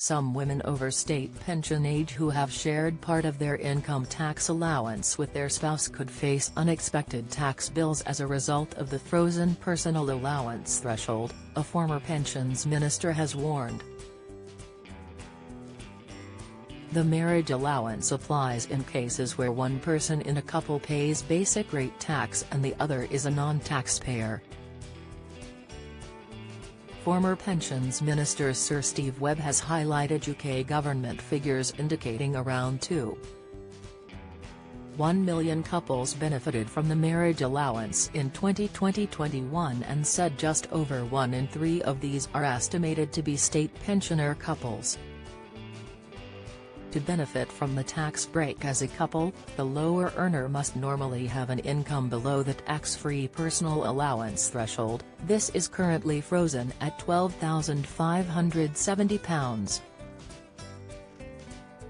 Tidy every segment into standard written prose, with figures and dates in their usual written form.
Some women over state pension age who have shared part of their income tax allowance with their spouse could face unexpected tax bills as a result of the frozen personal allowance threshold, a former pensions minister has warned. The marriage allowance applies in cases where one person in a couple pays basic rate tax and the other is a non-taxpayer. Former Pensions Minister Sir Steve Webb has highlighted UK government figures indicating around 2.1 million couples benefited from the marriage allowance in 2020-21 and said just over 1 in 3 of these are estimated to be state pensioner couples. To benefit from the tax break as a couple, the lower earner must normally have an income below the tax-free personal allowance threshold. This is currently frozen at £12,570.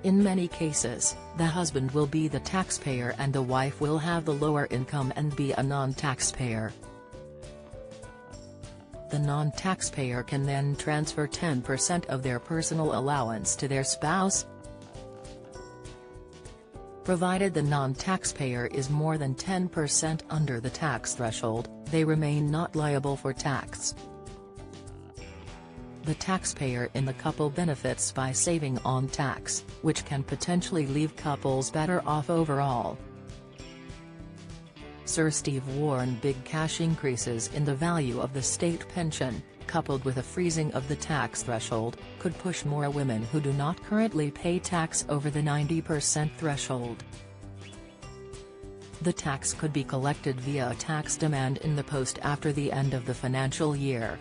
In many cases, the husband will be the taxpayer and the wife will have the lower income and be a non-taxpayer. The non-taxpayer can then transfer 10% of their personal allowance to their spouse, provided the non-taxpayer is more than 10% under the tax threshold. They remain not liable for tax. The taxpayer in the couple benefits by saving on tax, which can potentially leave couples better off overall. Sir Steve warned big cash increases in the value of the state pension, coupled with a freezing of the tax threshold, could push more women who do not currently pay tax over the 90% threshold. The tax could be collected via a tax demand in the post after the end of the financial year.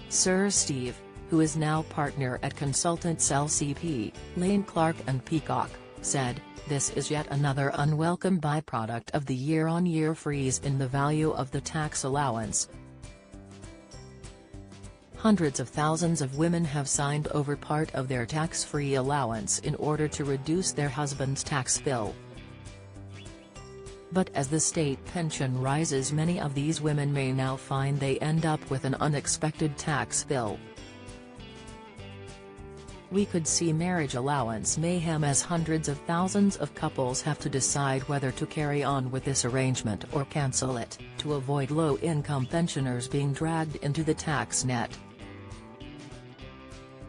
Sir Steve, who is now partner at consultants LCP, Lane Clark and Peacock, said, "This is yet another unwelcome byproduct of the year-on-year freeze in the value of the tax allowance. Hundreds of thousands of women have signed over part of their tax-free allowance in order to reduce their husband's tax bill. But as the state pension rises, many of these women may now find they end up with an unexpected tax bill. We could see marriage allowance mayhem as hundreds of thousands of couples have to decide whether to carry on with this arrangement or cancel it, to avoid low-income pensioners being dragged into the tax net.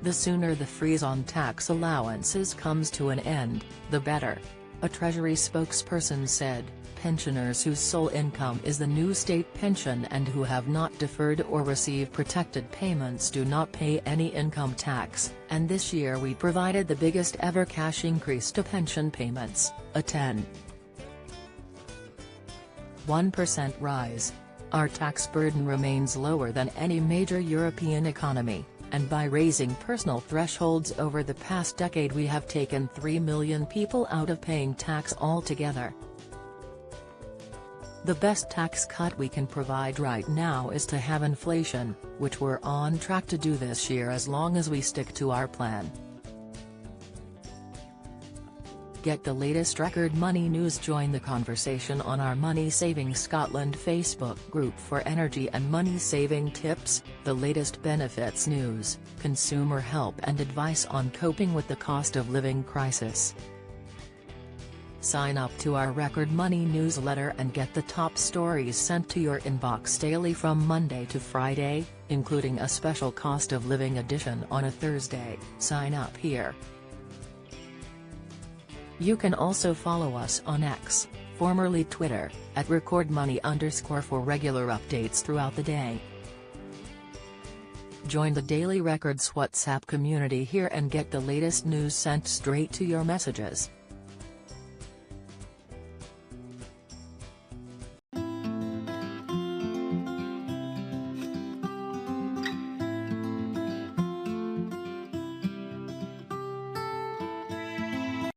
The sooner the freeze on tax allowances comes to an end, the better," a Treasury spokesperson said. Pensioners whose sole income is the new state pension and who have not deferred or received protected payments do not pay any income tax, and this year we provided the biggest ever cash increase to pension payments, a 10.1% rise. Our tax burden remains lower than any major European economy, and by raising personal thresholds over the past decade we have taken 3 million people out of paying tax altogether. The best tax cut we can provide right now is to have inflation, which we're on track to do this year as long as we stick to our plan. Get the latest record money news. Join the conversation on our Money Saving Scotland Facebook group for energy and money saving tips, the latest benefits news, consumer help and advice on coping with the cost of living crisis. Sign up to our Record Money newsletter and get the top stories sent to your inbox daily from Monday to Friday, including a special cost of living edition on a Thursday. Sign up here. You can also follow us on X, formerly Twitter, at @recordmoney_ for regular updates throughout the day. Join the Daily Records WhatsApp community here and get the latest news sent straight to your messages.